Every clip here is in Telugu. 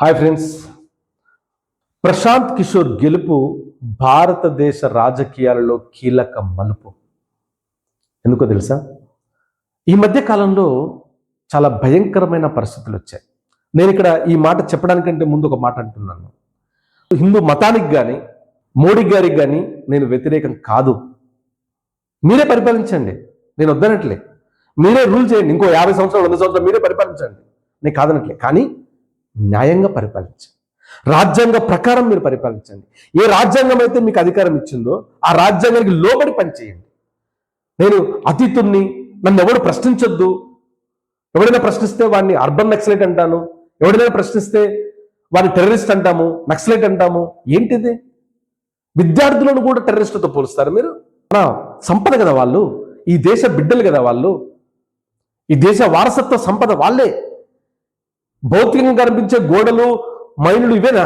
Hi friends. ప్రశాంత్ కిషోర్ గెలుపు భారతదేశ రాజకీయాలలో కీలక మలుపు. ఎందుకో తెలుసా? ఈ మధ్య కాలంలో చాలా భయంకరమైన పరిస్థితులు వచ్చాయి. నేను ఇక్కడ ఈ మాట చెప్పడానికంటే ముందు ఒక మాట అంటున్నాను. హిందూ మతానికి కానీ మోడీ గారికి కానీ నేను వ్యతిరేకం కాదు. మీరే పరిపాలించండి, నేను వద్దనట్లే. మీరే రూల్ చేయండి, ఇంకో 50 సంవత్సరాలు 100 సంవత్సరాలు మీరే పరిపాలించండి, నేను కాదనట్లే. కానీ న్యాయంగా పరిపాలించండి, రాజ్యాంగ ప్రకారం మీరు పరిపాలించండి. ఏ రాజ్యాంగం అయితే మీకు అధికారం ఇచ్చిందో ఆ రాజ్యాంగానికి లోబడి పనిచేయండి. నేను అతీతుణ్ణి, నన్ను ఎవడు ప్రశ్నించొద్దు. ఎవడైనా ప్రశ్నిస్తే వాడిని అర్బన్ నక్సలైట్ అంటాను, ఎవడైనా ప్రశ్నిస్తే వాడిని టెర్రరిస్ట్ అంటాము, నక్సలైట్ అంటాము. ఏంటిది? విద్యార్థులను కూడా టెర్రరిస్టులతో పోలుస్తారు మీరు? మన సంపద కదా వాళ్ళు, ఈ దేశ బిడ్డలు కదా వాళ్ళు, ఈ దేశ వారసత్వ సంపద వాళ్ళే. భౌతికంగా కనిపించే గోడలు, మైన్లు ఇవేనా?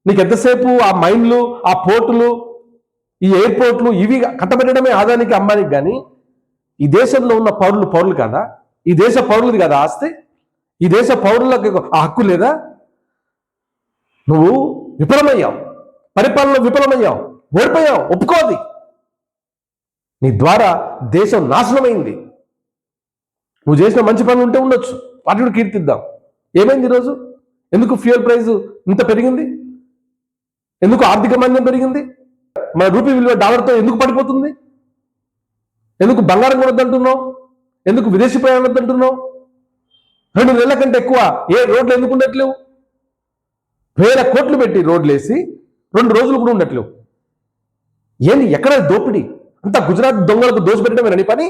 నీకు ఎంతసేపు ఆ మైన్లు, ఆ పోర్టులు, ఈ ఎయిర్పోర్ట్లు ఇవి కట్టబెట్టడమే ఆదానికి, అంబానికి. కానీ ఈ దేశంలో ఉన్న పౌరులు కాదా? ఈ దేశ పౌరులది కదా ఆస్తి? ఈ దేశ పౌరులకు ఆ హక్కు లేదా? నువ్వు విఫలమయ్యావు, పరిపాలనలో విఫలమయ్యావు, ఓడిపోయావు, ఒప్పుకోది. నీ ద్వారా దేశం నాశనమైంది. నువ్వు చేసిన మంచి పనులు ఉంటే ఉండొచ్చు, వాటిని కీర్తిద్దాం. ఏమైంది ఈరోజు? ఎందుకు ఫ్యూయల్ ప్రైస్ ఇంత పెరిగింది? ఎందుకు ఆర్థిక మాంద్యం పెరిగింది? మన రూపీ విలువ డాలర్తో ఎందుకు పడిపోతుంది? ఎందుకు బంగారం కొనొద్దంటున్నావు? ఎందుకు విదేశీ ప్రయాణం వద్దంటున్నావు? 2 నెలల కంటే ఎక్కువ ఏ రోడ్లు ఎందుకు ఉండట్లేవు? 1000 కోట్లు పెట్టి రోడ్లు వేసి 2 రోజులు కూడా ఉండట్లేవు. ఏంటి? ఎక్కడ దోపిడీ? అంతా గుజరాత్ దొంగలకు దోచిపెట్టడమేనని పని.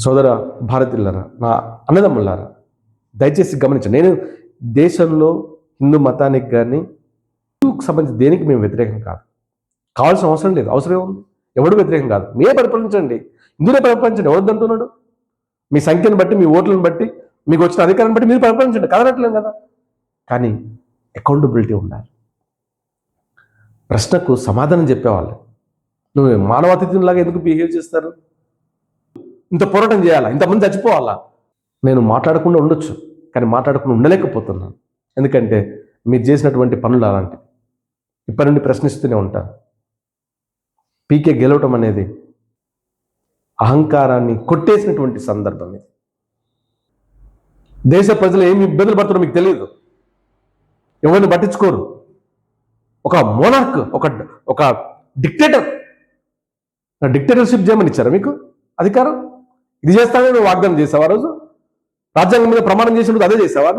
సోదర భారతీయులారా, నా అన్నదమ్ములారా, దయచేసి గమనించండి. నేను దేశంలో హిందూ మతానికి కానీ హిందూకి సంబంధించి దేనికి మేము వ్యతిరేకం కాదు. కావాల్సిన అవసరం లేదు. అవసరం ఉంది, ఎవడు వ్యతిరేకం కాదు. మీరే పరిపాలించండి, హిందూనే పరిపాలించండి. ఎవరిదంటున్నాడు? మీ సంఖ్యను బట్టి, మీ ఓట్లను బట్టి, మీకు వచ్చిన అధికారాన్ని బట్టి మీరు పరిపాలించండి, కదనట్లేదు కదా. కానీ అకౌంటబిలిటీ ఉండాలి. ప్రశ్నకు సమాధానం చెప్పేవాళ్ళు. నువ్వు మానవాతిథ్యంలాగా ఎందుకు బిహేవ్ చేస్తారు? ఇంత పోరాటం చేయాలా? ఇంతమంది చచ్చిపోవాలా? నేను మాట్లాడకుండా ఉండొచ్చు, కానీ మాట్లాడకుండా ఉండలేకపోతున్నాను. ఎందుకంటే మీరు చేసినటువంటి పనులు అలాంటివి. ఇప్పటి నుండి ప్రశ్నిస్తూనే ఉంటాను. పీకే గెలవటం అనేది అహంకారాన్ని కొట్టేసినటువంటి సందర్భం ఇది. దేశ ప్రజలు ఏమి ఇబ్బందులు పడుతున్నారో మీకు తెలియదు. ఎవరిని పట్టించుకోరు. ఒక మోనార్క్, ఒక డిక్టేటర్షిప్ చేయమని ఇచ్చారా మీకు అధికారం? ఇది చేస్తానని నువ్వు వాగ్దానం చేసావా? రోజు రాజ్యాంగం మీద ప్రమాణం చేసినప్పుడు అదే చేసావా?